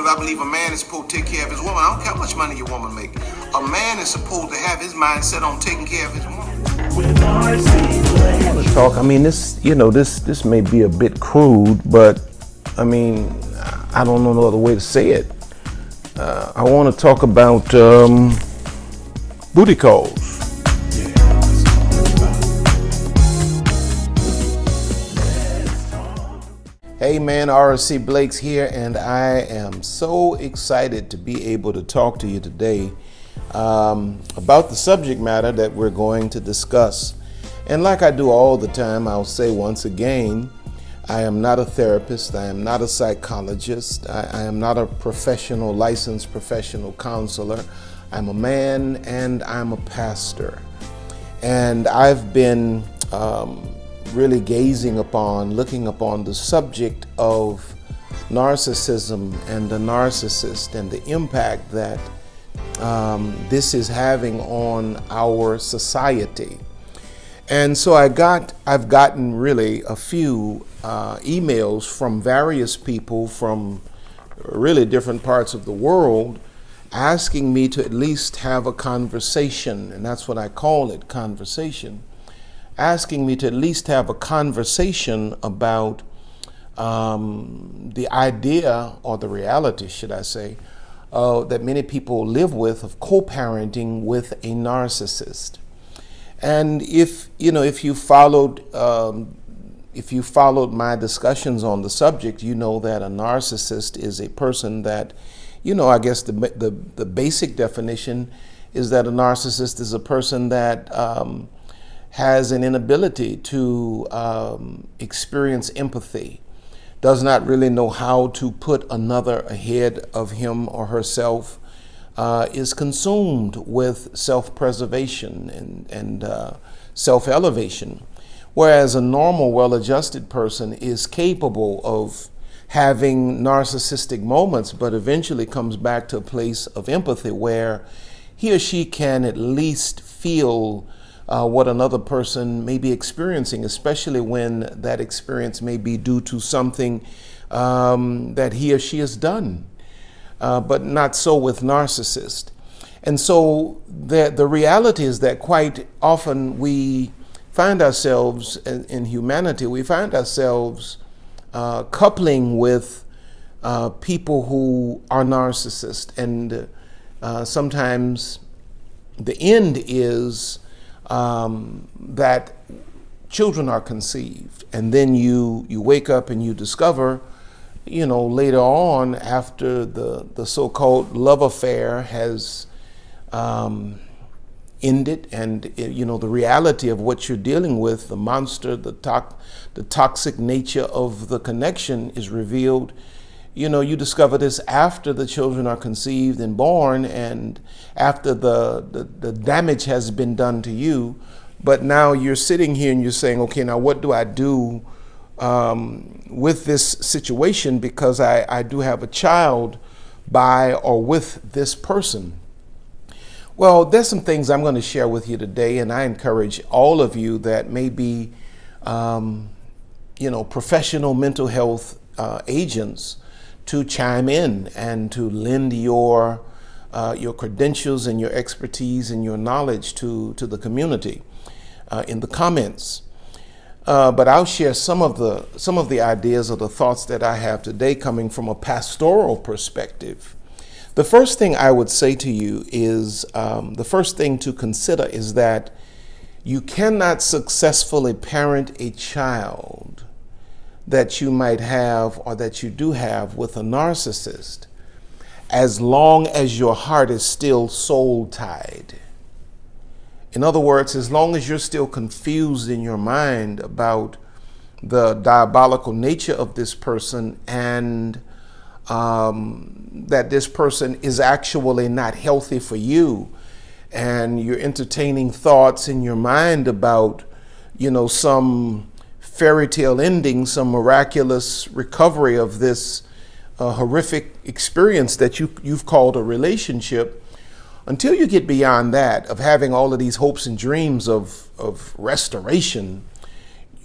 I believe a man is supposed to take care of his woman. I don't care how much money your woman make. A man is supposed to have his mindset on taking care of his woman. Talk. I mean, this may be a bit crude, but I mean, I don't know no other way to say it. I want to talk about booty calls. Hey man, RC Blakes here, and I am so excited to be able to talk to you today about the subject matter that we're going to discuss. And like I do all the time, I'll say once again, I am not a therapist, I am not a psychologist, I am not a licensed professional counselor. I'm a man and I'm a pastor. And I've been really looking upon the subject of narcissism and the narcissist and the impact that this is having on our society. And so I've gotten really a few emails from various people from really different parts of the world asking me to at least have a conversation, and that's what I call it, conversation. Asking me to at least have a conversation about the idea, or the reality, should I say, that many people live with, of co-parenting with a narcissist. And if you followed my discussions on the subject, you know that a narcissist is a person that, I guess the basic definition is that a narcissist is a person that has an inability to experience empathy, does not really know how to put another ahead of him or herself, is consumed with self-preservation and self-elevation, whereas a normal, well-adjusted person is capable of having narcissistic moments, but eventually comes back to a place of empathy where he or she can at least feel what another person may be experiencing, especially when that experience may be due to something that he or she has done, but not so with narcissists. And so the reality is that quite often we find ourselves in humanity, we find ourselves coupling with people who are narcissists, and sometimes the end is that children are conceived, and then you wake up and you discover, later on, after the so-called love affair has ended, and the reality of what you're dealing with, the monster, the toxic nature of the connection is revealed. You discover this after the children are conceived and born, and after the damage has been done to you. But now you're sitting here and you're saying, okay, now what do I do with this situation, because I do have a child by or with this person. Well, there's some things I'm going to share with you today, and I encourage all of you that may be, professional mental health agents to chime in and to lend your credentials and your expertise and your knowledge to the community in the comments. But I'll share some of the ideas or the thoughts that I have today coming from a pastoral perspective. The first thing I would say to you is, the first thing to consider is that you cannot successfully parent a child that you might have or that you do have with a narcissist as long as your heart is still soul tied. In other words, as long as you're still confused in your mind about the diabolical nature of this person, and that this person is actually not healthy for you, and you're entertaining thoughts in your mind about, some fairy tale ending, some miraculous recovery of this horrific experience that you've called a relationship, until you get beyond that, of having all of these hopes and dreams of restoration,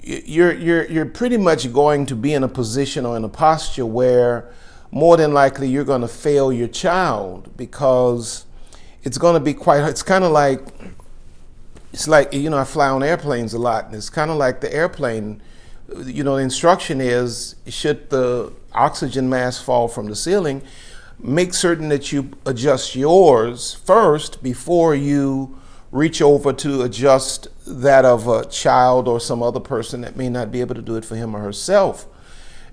you're pretty much going to be in a position or in a posture where more than likely you're going to fail your child, because it's going to be it's kind of like, I fly on airplanes a lot, and it's kind of like the airplane. The instruction is, should the oxygen mask fall from the ceiling, make certain that you adjust yours first before you reach over to adjust that of a child or some other person that may not be able to do it for him or herself.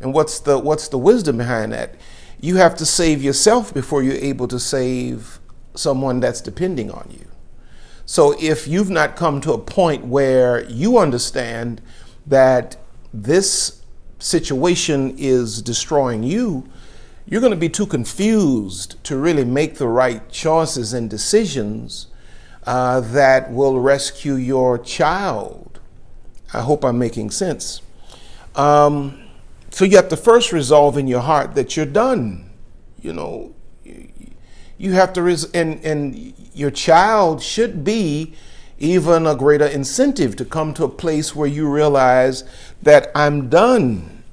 And what's the wisdom behind that? You have to save yourself before you're able to save someone that's depending on you. So if you've not come to a point where you understand that this situation is destroying you, you're going to be too confused to really make the right choices and decisions that will rescue your child. I hope I'm making sense. So you have to first resolve in your heart that you're done. You have to, and your child should be even a greater incentive to come to a place where you realize that I'm done.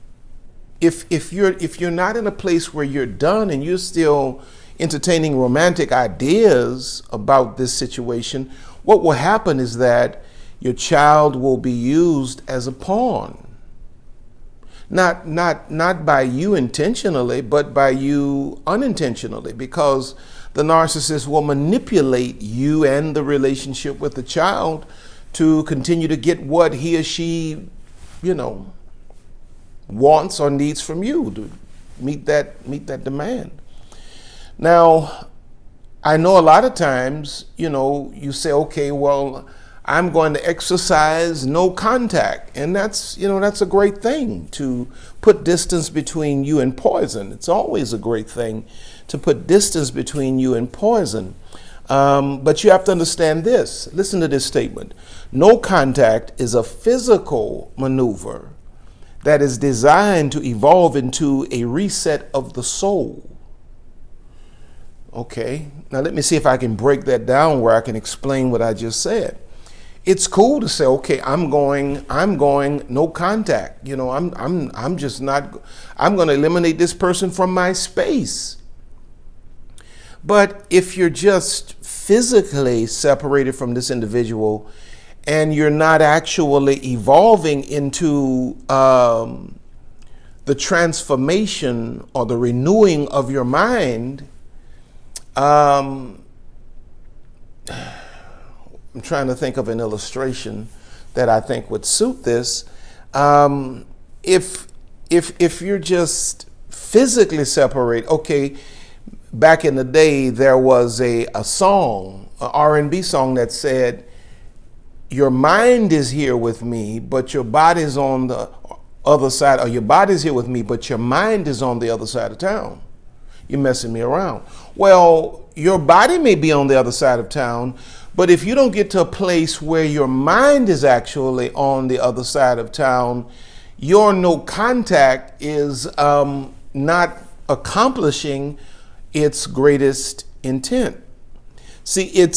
If you're not in a place where you're done and you're still entertaining romantic ideas about this situation, what will happen is that your child will be used as a pawn. Not by you intentionally, but by you unintentionally, because the narcissist will manipulate you and the relationship with the child to continue to get what he or she, wants or needs from you, to meet that demand. Now, I know a lot of times, you say, okay, well, I'm going to exercise no contact. And that's a great thing, to put distance between you and poison. It's always a great thing to put distance between you and poison. But you have to understand this. Listen to this statement. No contact is a physical maneuver that is designed to evolve into a reset of the soul. Okay, now let me see if I can break that down where I can explain what I just said. It's cool to say, okay, I'm going no contact. I'm just not, I'm going to eliminate this person from my space. But if you're just physically separated from this individual and you're not actually evolving into the transformation or the renewing of your mind, I'm trying to think of an illustration that I think would suit this. If you're just physically separate, okay, back in the day there was a song, an R&B song that said, your mind is here with me, but your body's on the other side, or your body's here with me, but your mind is on the other side of town. You're messing me around. Well, your body may be on the other side of town, but if you don't get to a place where your mind is actually on the other side of town, your no contact is not accomplishing its greatest intent. See,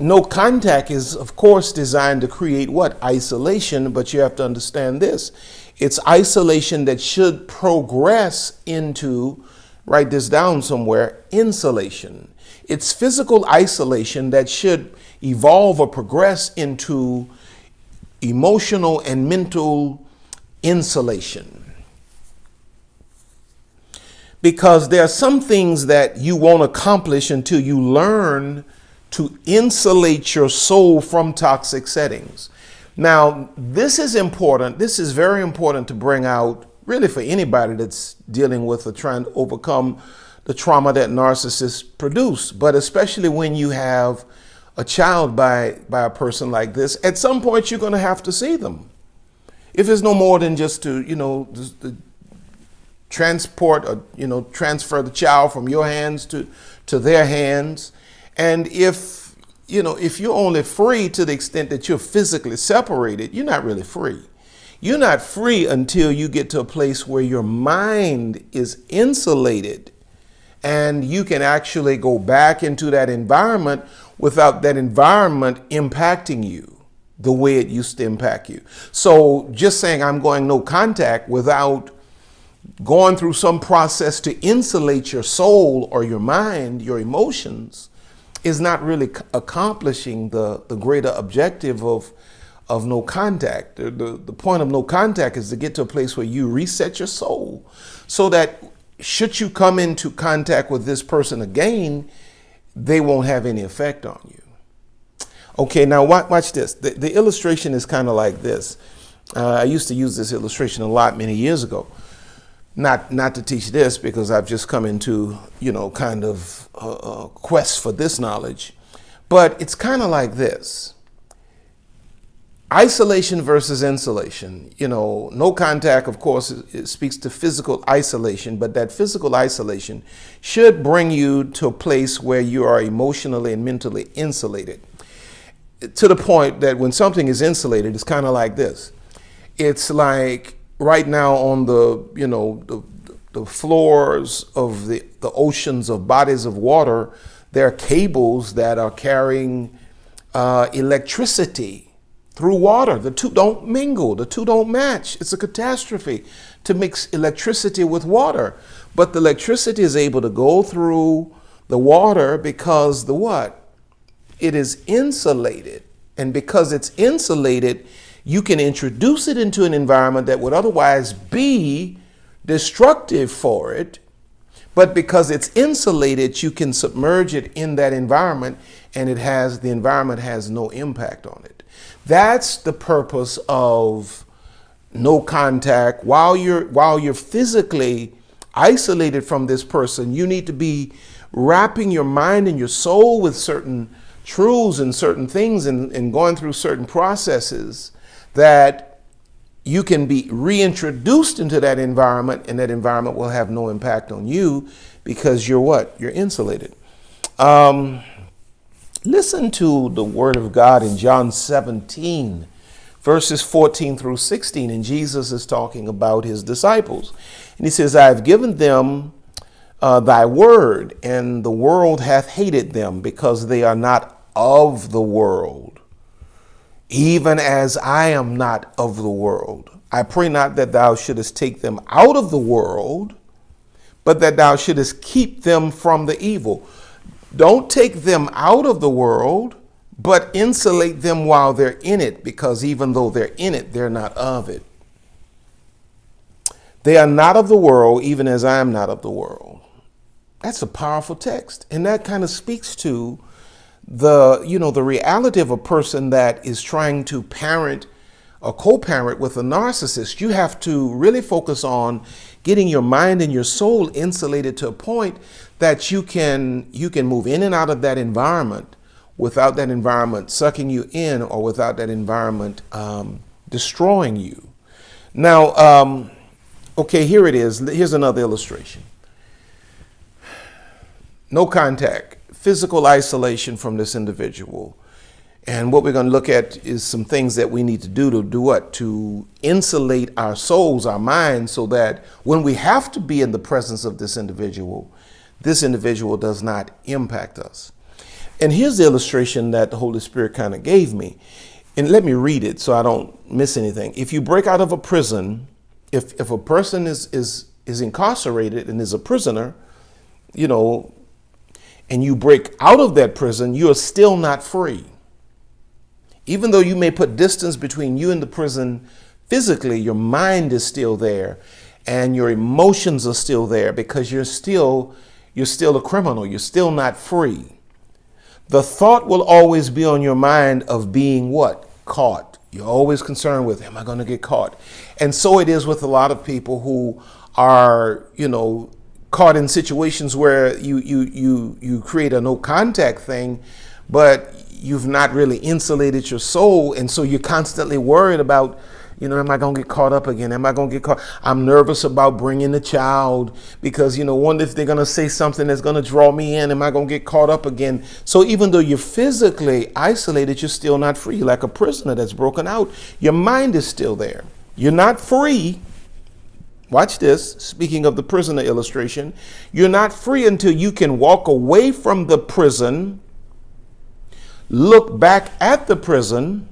no contact is, of course, designed to create what? Isolation, but you have to understand this. It's isolation that should progress into, write this down somewhere, insulation. It's physical isolation that should evolve or progress into emotional and mental insulation. Because there are some things that you won't accomplish until you learn to insulate your soul from toxic settings. Now, this is important. This is very important to bring out, really, for anybody that's dealing with or trying to overcome the trauma that narcissists produce, but especially when you have a child by a person like this. At some point, you're going to have to see them. If it's no more than just to, transport or, transfer the child from your hands to their hands. And if you're only free to the extent that you're physically separated, you're not really free. You're not free until you get to a place where your mind is insulated and you can actually go back into that environment without that environment impacting you the way it used to impact you. So just saying I'm going no contact without going through some process to insulate your soul or your mind, your emotions, is not really accomplishing the greater objective of no contact. The point of no contact is to get to a place where you reset your soul so that should you come into contact with this person again, they won't have any effect on you. Okay, now watch this. The illustration is kind of like this. I used to use this illustration a lot many years ago. Not to teach this because I've just come into, kind of a quest for this knowledge. But it's kind of like this. Isolation versus insulation. No contact, of course, it speaks to physical isolation, but that physical isolation should bring you to a place where you are emotionally and mentally insulated. To the point that when something is insulated, it's kind of like this. It's like right now on the floors of the oceans of bodies of water, there are cables that are carrying electricity through water. The two don't mingle. The two don't match. It's a catastrophe to mix electricity with water. But the electricity is able to go through the water because it is insulated. And because it's insulated, you can introduce it into an environment that would otherwise be destructive for it. But because it's insulated, you can submerge it in that environment and the environment has no impact on it. That's the purpose of no contact. While you're physically isolated from this person, you need to be wrapping your mind and your soul with certain truths and certain things and going through certain processes that you can be reintroduced into that environment, and that environment will have no impact on you because you're insulated. Listen to the word of God in John 17, verses 14 through 16. And Jesus is talking about his disciples. And he says, I have given them thy word, and the world hath hated them because they are not of the world, even as I am not of the world. I pray not that thou shouldest take them out of the world, but that thou shouldest keep them from the evil. Don't take them out of the world, but insulate them while they're in it, because even though they're in it, they're not of it. They are not of the world, even as I am not of the world. That's a powerful text. And that kind of speaks to the reality of a person that is trying to parent or co-parent with a narcissist. You have to really focus on getting your mind and your soul insulated to a point that you can move in and out of that environment without that environment sucking you in or without that environment destroying you. Now, okay, here it is. Here's another illustration. No contact. Physical isolation from this individual. And what we're going to look at is some things that we need to do what? To insulate our souls, our minds, so that when we have to be in the presence of this individual does not impact us. And here's the illustration that the Holy Spirit kind of gave me. And let me read it so I don't miss anything. If you break out of a prison, if a person is incarcerated and is a prisoner, and you break out of that prison, you are still not free. Even though you may put distance between you and the prison physically, your mind is still there and your emotions are still there because you're still a criminal. You're still not free. The thought will always be on your mind of being what? Caught. You're always concerned with, am I going to get caught? And so it is with a lot of people who are, caught in situations where you create a no contact thing, but you've not really insulated your soul. And so you're constantly worried about, am I going to get caught up again? Am I going to get caught? I'm nervous about bringing the child because, wonder if they're going to say something that's going to draw me in. Am I going to get caught up again? So even though you're physically isolated, you're still not free. Like a prisoner that's broken out, your mind is still there. You're not free. Watch this. Speaking of the prisoner illustration, you're not free until you can walk away from the prison, look back at the prison,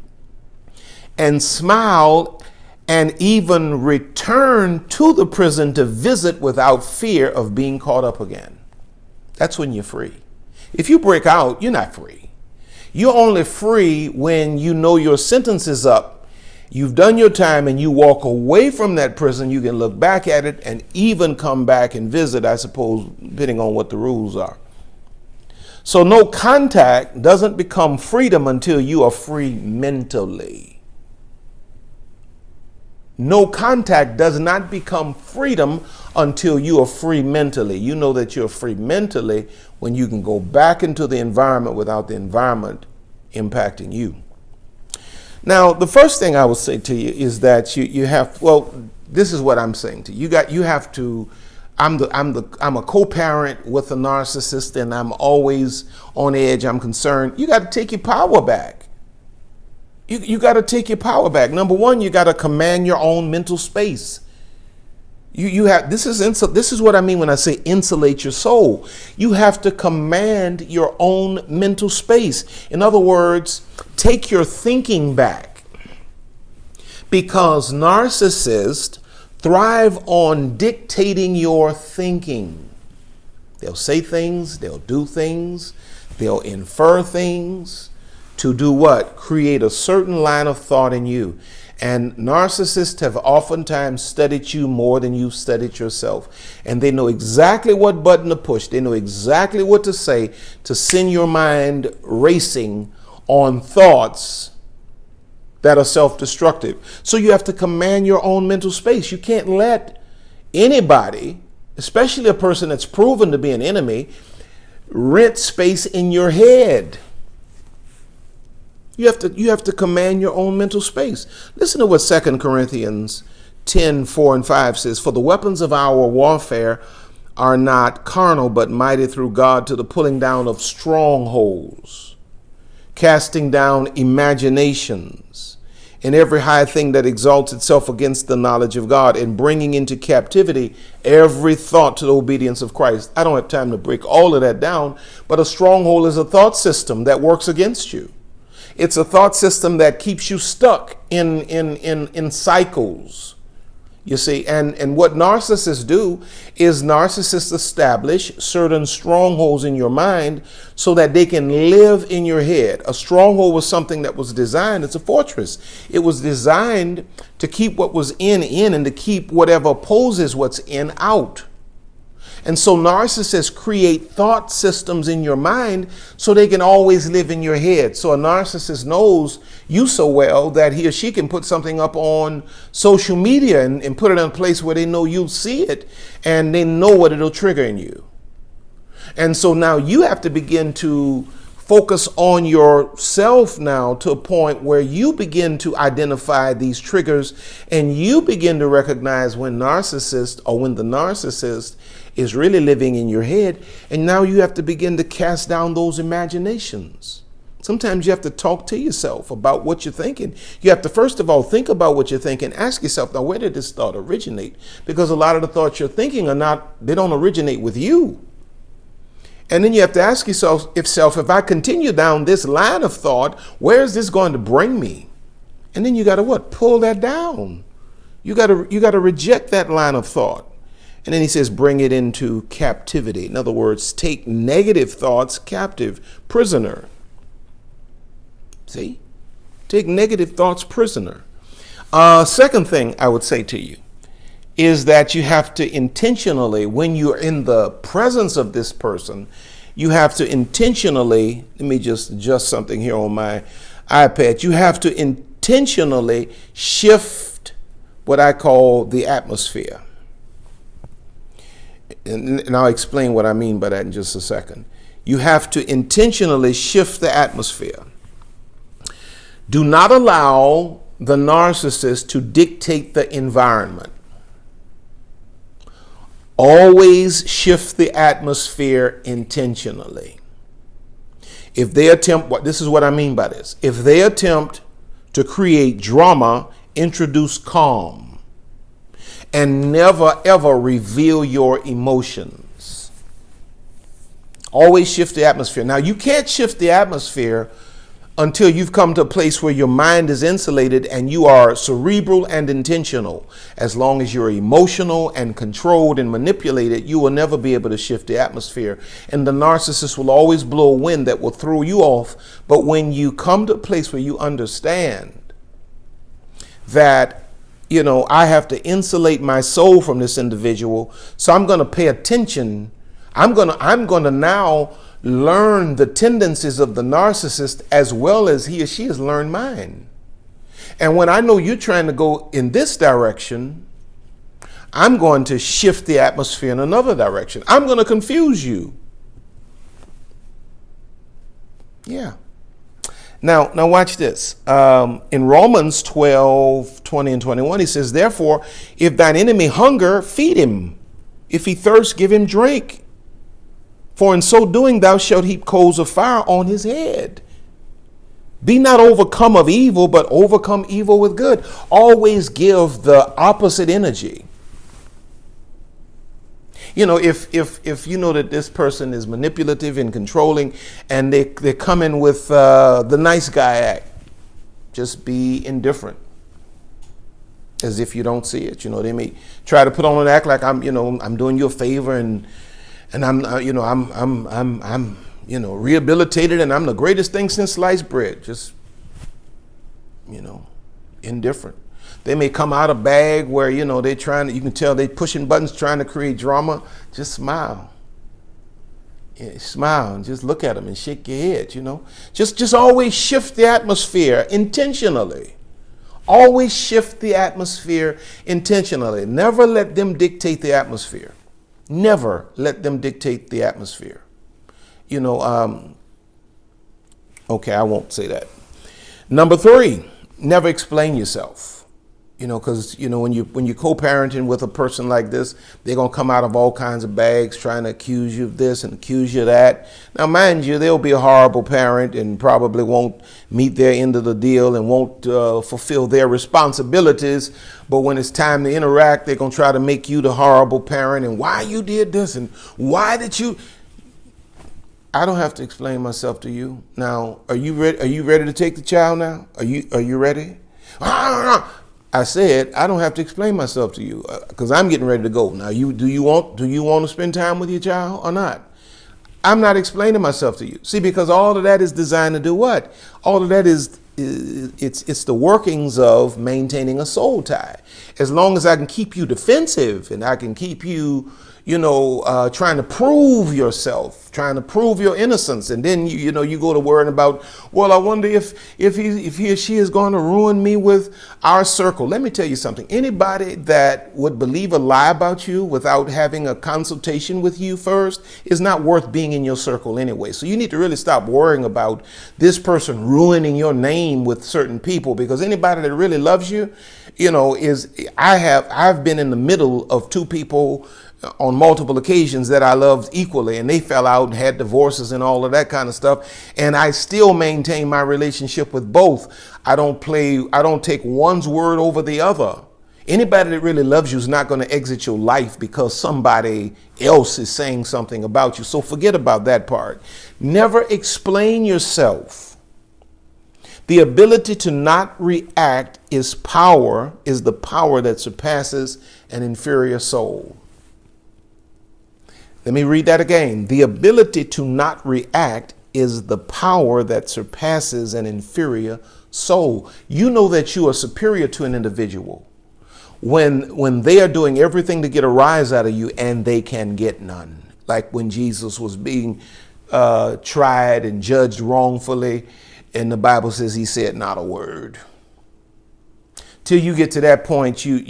and smile and even return to the prison to visit without fear of being caught up again. That's when you're free. If you break out, you're not free. You're only free when you know your sentence is up. You've done your time and you walk away from that prison. You can look back at it and even come back and visit, I suppose, depending on what the rules are. So no contact doesn't become freedom until you are free mentally. No contact does not become freedom until you are free mentally. You know that you're free mentally when you can go back into the environment without the environment impacting you. Now, the first thing I will say to you is that you have, well, this is what I'm saying to you. You have to, I'm a co-parent with a narcissist, and I'm always on edge. I'm concerned. You got to take your power back. You got to take your power back. Number one, you got to command your own mental space. You have, this is what I mean when I say insulate your soul. You have to command your own mental space. In other words, take your thinking back, because narcissists thrive on dictating your thinking. They'll say things, they'll do things, they'll infer things to do what? Create a certain line of thought in you. And narcissists have oftentimes studied you more than you've studied yourself. And they know exactly what button to push. They know exactly what to say to send your mind racing on thoughts that are self-destructive. So you have to command your own mental space. You can't let anybody, especially a person that's proven to be an enemy, rent space in your head. You have to command your own mental space. Listen to what 2 Corinthians 10:4-5 says. For the weapons of our warfare are not carnal, but mighty through God to the pulling down of strongholds, casting down imaginations, and every high thing that exalts itself against the knowledge of God, and bringing into captivity every thought to the obedience of Christ. I don't have time to break all of that down, but a stronghold is a thought system that works against you. It's a thought system that keeps you stuck in cycles, you see. And what narcissists do is narcissists establish certain strongholds in your mind so that they can live in your head. A stronghold was something that was designed, it's a fortress. It was designed to keep what was in and to keep whatever opposes what's in out. And so narcissists create thought systems in your mind so they can always live in your head. So a narcissist knows you so well that he or she can put something up on social media and put it in a place where they know you'll see it and they know what it'll trigger in you. And so now you have to begin to focus on yourself now to a point where you begin to identify these triggers and you begin to recognize when the narcissist is really living in your head. And now you have to begin to cast down those imaginations. Sometimes you have to talk to yourself about what you're thinking. You have to, first of all, think about what you're thinking. Ask yourself, now, where did this thought originate? Because a lot of the thoughts you're thinking they don't originate with you. And then you have to ask yourself, if I continue down this line of thought, where is this going to bring me? And then you got to what? Pull that down. You got to reject that line of thought. And then he says, bring it into captivity. In other words, take negative thoughts captive, prisoner. See? Take negative thoughts prisoner. Second thing I would say to you is that you have to intentionally, when you're in the presence of this person, you have to intentionally, let me just adjust something here on my iPad. You have to intentionally shift what I call the atmosphere. And I'll explain what I mean by that in just a second. You have to intentionally shift the atmosphere. Do not allow the narcissist to dictate the environment. Always shift the atmosphere intentionally. If they attempt, this is what I mean by this. If they attempt to create drama, introduce calm. And never, ever reveal your emotions. Always shift the atmosphere. Now, you can't shift the atmosphere until you've come to a place where your mind is insulated and you are cerebral and intentional. As long as you're emotional and controlled and manipulated, you will never be able to shift the atmosphere. And the narcissist will always blow a wind that will throw you off. But when you come to a place where you understand that, I have to insulate my soul from this individual, so I'm going to pay attention. I'm going to now learn the tendencies of the narcissist as well as he or she has learned mine. And when I know you're trying to go in this direction, I'm going to shift the atmosphere in another direction. I'm going to confuse you. Yeah. Now watch this. In Romans 12:20 and 21, he says, therefore, if thine enemy hunger, feed him. If he thirst, give him drink. For in so doing, thou shalt heap coals of fire on his head. Be not overcome of evil, but overcome evil with good. Always give the opposite energy. If you know that this person is manipulative and controlling, and they come in with the nice guy act, just be indifferent, as if you don't see it. They may try to put on an act like I'm doing you a favor, and I'm rehabilitated, and I'm the greatest thing since sliced bread. Just, indifferent. They may come out a bag where, you can tell they're pushing buttons, trying to create drama. Just smile. Yeah, smile and just look at them and shake your head, Just always shift the atmosphere intentionally. Always shift the atmosphere intentionally. Never let them dictate the atmosphere. Never let them dictate the atmosphere. Okay, I won't say that. Number 3, never explain yourself. Because, when you're co-parenting with a person like this, they're going to come out of all kinds of bags trying to accuse you of this and accuse you of that. Now, mind you, they'll be a horrible parent and probably won't meet their end of the deal and won't fulfill their responsibilities. But when it's time to interact, they're going to try to make you the horrible parent, and why you did this and why did you... I don't have to explain myself to you. Now, are you ready? Are you ready to take the child now? Are you ready? I said, I don't have to explain myself to you because I'm getting ready to go. Now, do you want to spend time with your child or not? I'm not explaining myself to you. See, because all of that is designed to do what? All of that is it's the workings of maintaining a soul tie. As long as I can keep you defensive and I can keep you, trying to prove yourself, trying to prove your innocence. And then, you go to worrying about, well, I wonder if he or she is going to ruin me with our circle. Let me tell you something. Anybody that would believe a lie about you without having a consultation with you first is not worth being in your circle anyway. So you need to really stop worrying about this person ruining your name with certain people, because anybody that really loves you, I've been in the middle of 2 people on multiple occasions that I loved equally, and they fell out and had divorces and all of that kind of stuff. And I still maintain my relationship with both. I don't take one's word over the other. Anybody that really loves you is not going to exit your life because somebody else is saying something about you. So forget about that part. Never explain yourself. The ability to not react is the power that surpasses an inferior soul. Let me read that again. The ability to not react is the power that surpasses an inferior soul. You know that you are superior to an individual when they are doing everything to get a rise out of you and they can get none. Like when Jesus was being tried and judged wrongfully, and the Bible says he said not a word. Till you get to that point, your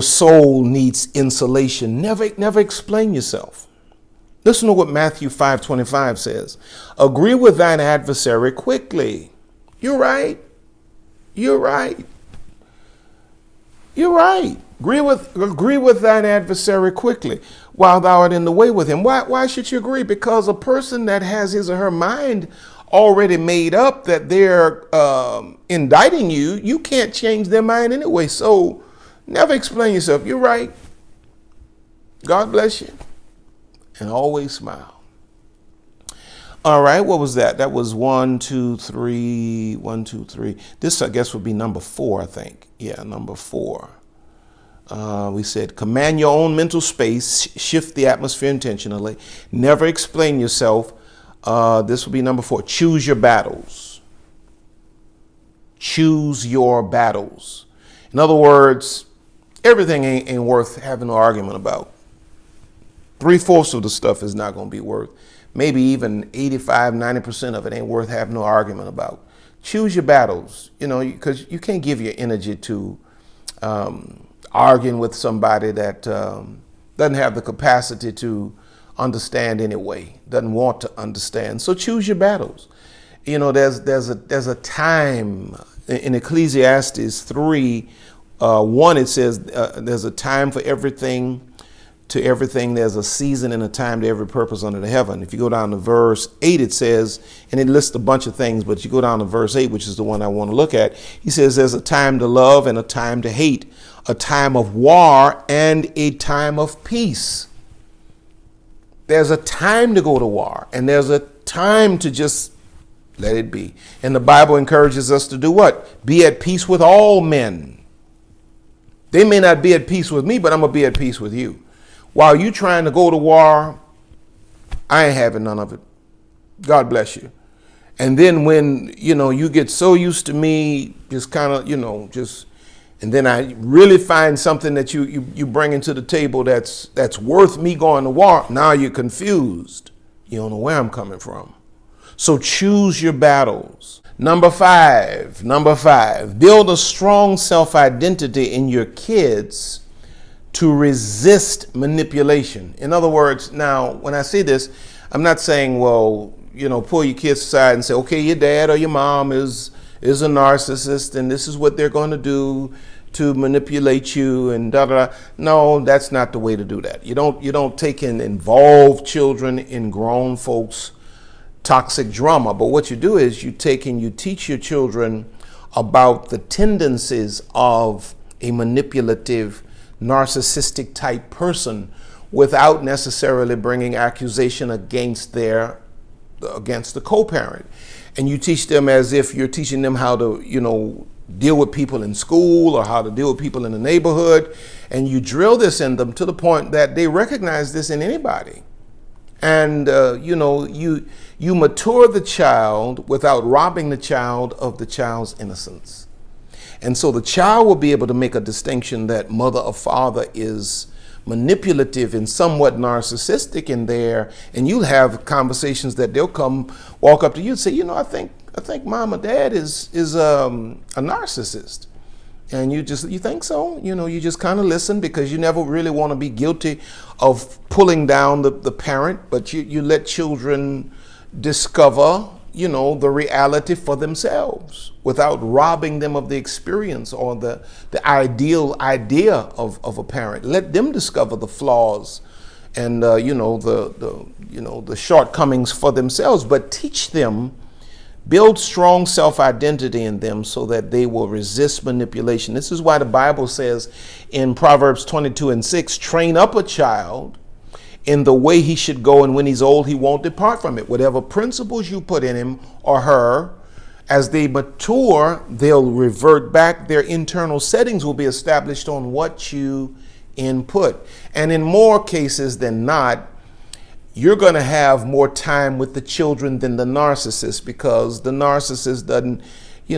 soul needs insulation. Never explain yourself. Listen to what Matthew 5:25 says. Agree with thine adversary quickly. You're right. You're right. You're right. Agree with thine adversary quickly while thou art in the way with him. Why should you agree? Because a person that has his or her mind already made up that they're indicting you, you can't change their mind anyway. So never explain yourself. You're right. God bless you. And always smile. All right, what was that? That was 1, 2, 3, 1, 2, 3. This, I guess, would be number 4, I think. Yeah, number 4. We said, command your own mental space, shift the atmosphere intentionally, never explain yourself. This will be number 4. Choose your battles. Choose your battles. In other words, everything ain't worth having an argument about. 3/4 of the stuff is not going to be worth. Maybe even 85, 90% of it ain't worth having no argument about. Choose your battles, because you can't give your energy to arguing with somebody that doesn't have the capacity to understand anyway, doesn't want to understand. So choose your battles. There's a time in Ecclesiastes 3:1. It says there's a time for everything. To everything, there's a season and a time to every purpose under the heaven. If you go down to verse 8, it says, and it lists a bunch of things, but you go down to verse 8, which is the one I want to look at. He says there's a time to love and a time to hate, a time of war and a time of peace. There's a time to go to war, and there's a time to just let it be. And the Bible encourages us to do what? Be at peace with all men. They may not be at peace with me, but I'm going to be at peace with you. While you trying to go to war, I ain't having none of it. God bless you. And then when, you get so used to me, just kind of, and then I really find something that you bring into the table that's worth me going to war. Now you're confused. You don't know where I'm coming from. So choose your battles. Number five, build a strong self-identity in your kids to resist manipulation. In other words, now, when I say this, I'm not saying, well, pull your kids aside and say, okay, your dad or your mom is a narcissist and this is what they're going to do to manipulate you and da da da. No, that's not the way to do that. You don't take and involve children in grown folks' toxic drama. But what you do is you take and you teach your children about the tendencies of a manipulative, narcissistic type person without necessarily bringing accusation against the co-parent. And you teach them as if you're teaching them how to, deal with people in school or how to deal with people in the neighborhood. And you drill this in them to the point that they recognize this in anybody. And, you mature the child without robbing the child of the child's innocence. And so the child will be able to make a distinction that mother or father is manipulative and somewhat narcissistic in there. And you'll have conversations that they'll come walk up to you and say, I think mom or dad is a narcissist. And you think so? You just kind of listen because you never really want to be guilty of pulling down the parent, but you let children discover the reality for themselves without robbing them of the experience or the ideal idea of a parent. Let them discover the flaws and the shortcomings for themselves, but teach them, build strong self-identity in them so that they will resist manipulation. This is why the Bible says in Proverbs 22:6, train up a child in the way he should go, and when he's old, he won't depart from it. Whatever principles you put in him or her, as they mature, they'll revert back. Their internal settings will be established on what you input. And in more cases than not, you're going to have more time with the children than the narcissist, because the narcissist doesn't, they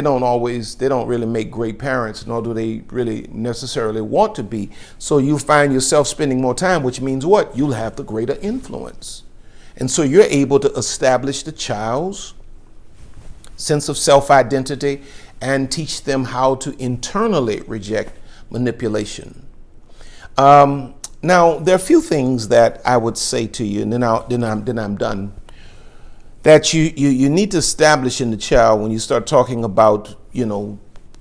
don't really make great parents, nor do they really necessarily want to be. So you find yourself spending more time, which means what? You'll have the greater influence. And so you're able to establish the child's sense of self-identity and teach them how to internally reject manipulation. Now, there are a few things that I would say to you, and then I'm done, that you need to establish in the child when you start talking about,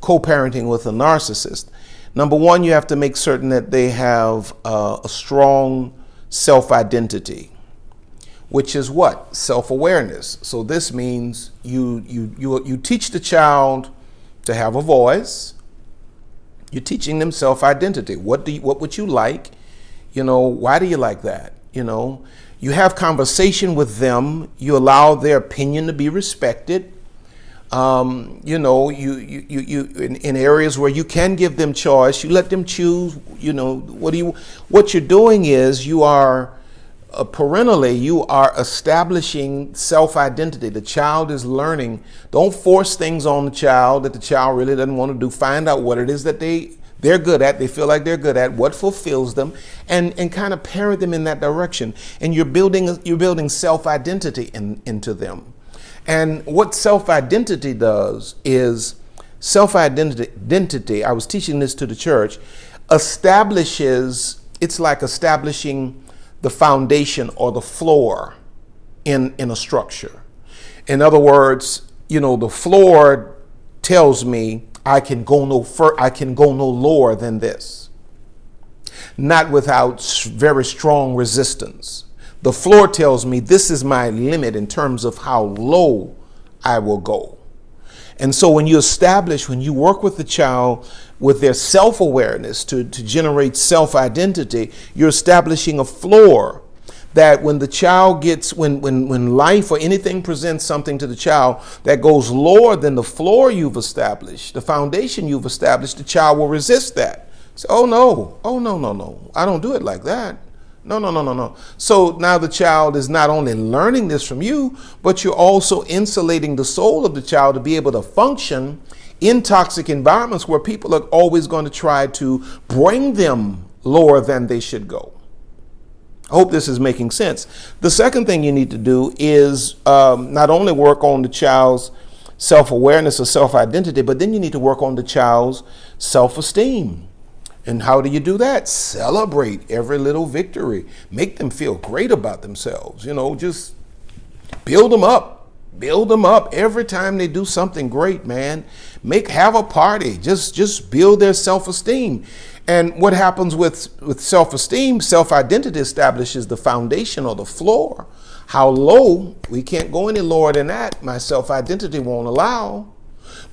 co-parenting with a narcissist. Number one, you have to make certain that they have a strong self-identity, which is what? Self-awareness. So this means you teach the child to have a voice. You're teaching them self-identity. What would you like? Why do you like that? You know, you have conversation with them. You allow their opinion to be respected. You know, you in areas where you can give them choice, you let them choose. You know, what you're doing is you are parentally, you are establishing self-identity. The child is learning. Don't force things on the child that the child really doesn't want to do. Find out what it is that they're good at, they feel like they're good at, what fulfills them, and kind of parent them in that direction. And you're building self-identity into them. And what self-identity does is self-identity, I was teaching this to the church, it's like establishing the foundation or the floor in a structure. In other words, you know, the floor tells me I can go no lower than this, not without very strong resistance. The floor tells me this is my limit in terms of how low I will go. And so when you work with the child with their self-awareness to generate self-identity, you're establishing a floor that when the child when life or anything presents something to the child that goes lower than the floor you've established, the foundation you've established, the child will resist that. So, oh no, I don't do it like that. No. So now the child is not only learning this from you, but you're also insulating the soul of the child to be able to function in toxic environments where people are always going to try to bring them lower than they should go. I hope this is making sense. The second thing you need to do is not only work on the child's self-awareness or self-identity, but then you need to work on the child's self-esteem. And how do you do that? Celebrate every little victory. Make them feel great about themselves. You know, just build them up. Build them up every time they do something great, man. Have a party. Just build their self-esteem. And what happens with self-esteem, self-identity establishes the foundation or the floor. How low? We can't go any lower than that. My self-identity won't allow.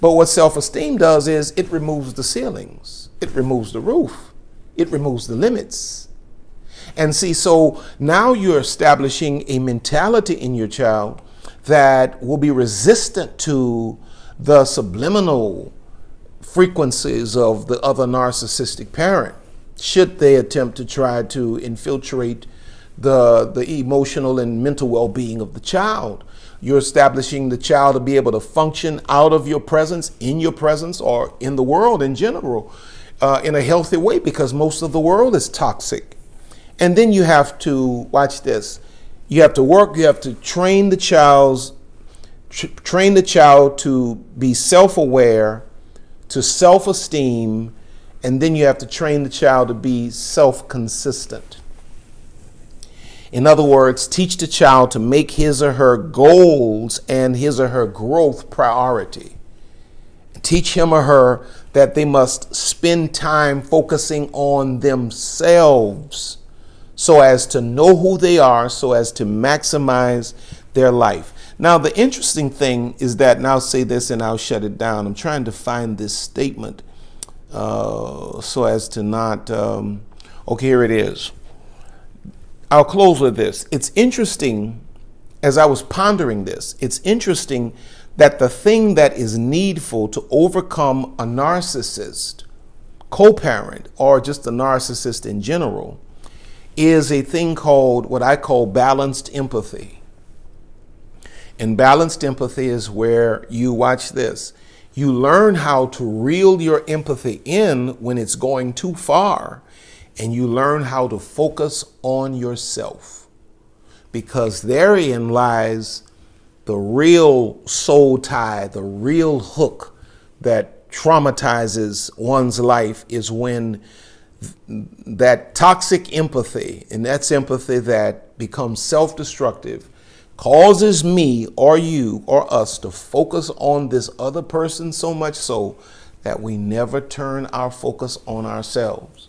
But what self-esteem does is it removes the ceilings. It removes the roof. It removes the limits. And see, so now you're establishing a mentality in your child that will be resistant to the subliminal frequencies of the other narcissistic parent, should they attempt to try to infiltrate the emotional and mental well-being of the child. You're establishing the child to be able to function out of your presence, in your presence, or in the world in general, in a healthy way, because most of the world is toxic. And then you have to, watch this, you have to train the child to be self-aware, to self-esteem, and then you have to train the child to be self-consistent. In other words, teach the child to make his or her goals and his or her growth priority. Teach him or her that they must spend time focusing on themselves so as to know who they are, so as to maximize their life. Now, the interesting thing is that, and I'll say this and I'll shut it down. I'm trying to find this statement so as to not, okay, here it is. I'll close with this. It's interesting, as I was pondering this, it's interesting that the thing that is needful to overcome a narcissist, co-parent, or just a narcissist in general, is a thing called what I call balanced empathy. And balanced empathy is where you, watch this, you learn how to reel your empathy in when it's going too far, and you learn how to focus on yourself, because therein lies the real soul tie, the real hook that traumatizes one's life, is when that toxic empathy, and that's empathy that becomes self-destructive, causes me or you or us to focus on this other person so much so that we never turn our focus on ourselves.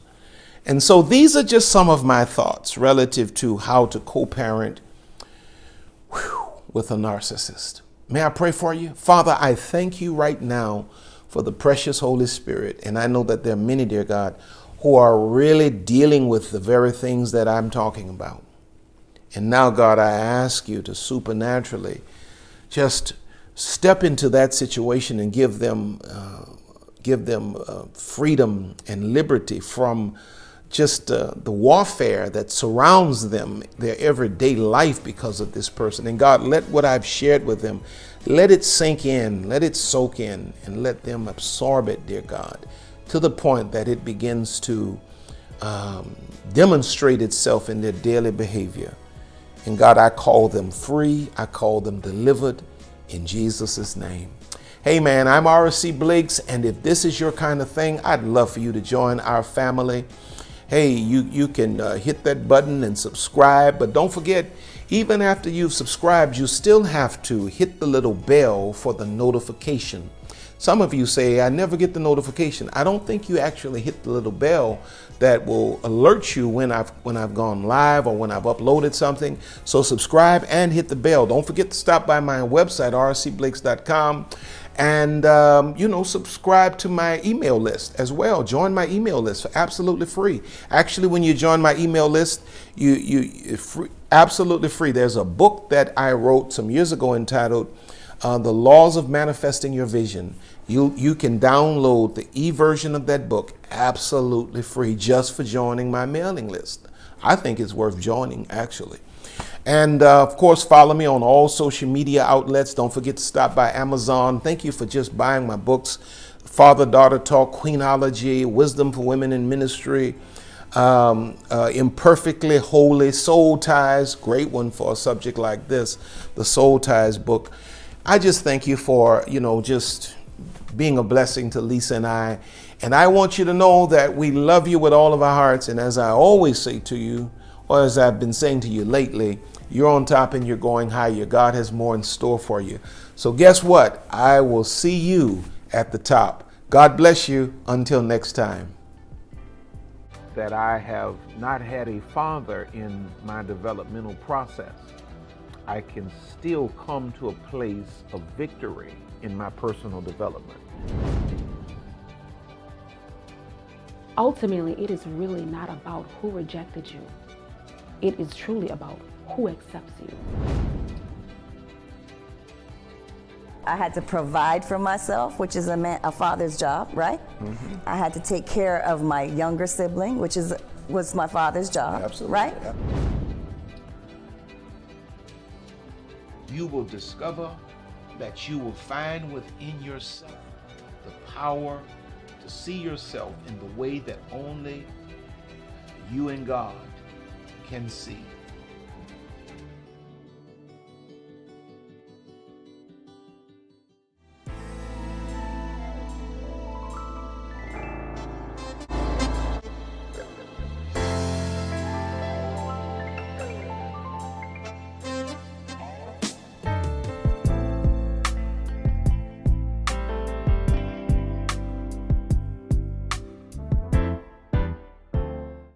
And so these are just some of my thoughts relative to how to co-parent with a narcissist. May I pray for you? Father, I thank you right now for the precious Holy Spirit. And I know that there are many, dear God, who are really dealing with the very things that I'm talking about. And now, God, I ask you to supernaturally just step into that situation and give them freedom and liberty from just the warfare that surrounds them, their everyday life because of this person. And God, let what I've shared with them, let it sink in, let it soak in, and let them absorb it, dear God, to the point that it begins to demonstrate itself in their daily behavior. And God, I call them free, I call them delivered in Jesus' name. Hey man, I'm R.C. Blakes, and if this is your kind of thing, I'd love for you to join our family. Hey, you can hit that button and subscribe, but don't forget, even after you've subscribed, you still have to hit the little bell for the notification. Some of you say, I never get the notification. I don't think you actually hit the little bell that will alert you when I've gone live or when I've uploaded something. So subscribe and hit the bell. Don't forget to stop by my website, rcblakes.com, and subscribe to my email list as well. Join my email list for absolutely free. Actually, when you join my email list, absolutely free. There's a book that I wrote some years ago entitled The Laws of Manifesting Your Vision. You can download the e-version of that book absolutely free just for joining my mailing list. I think it's worth joining, actually. And of course, follow me on all social media outlets. Don't forget to stop by Amazon. Thank you for just buying my books: Father-Daughter Talk, Queenology, Wisdom for Women in Ministry, Imperfectly Holy, Soul Ties, great one for a subject like this, the Soul Ties book. I just thank you for, just being a blessing to Lisa and I. And I want you to know that we love you with all of our hearts. And as I always say to you, or as I've been saying to you lately, you're on top and you're going higher. God has more in store for you. So guess what? I will see you at the top. God bless you until next time. That I have not had a father in my developmental process, I can still come to a place of victory in my personal development. Ultimately, it is really not about who rejected you. It is truly about who accepts you. I had to provide for myself, which is a father's job, right? Mm-hmm. I had to take care of my younger sibling, which was my father's job, absolutely, right? Yeah. You will discover that you will find within yourself the power to see yourself in the way that only you and God can see.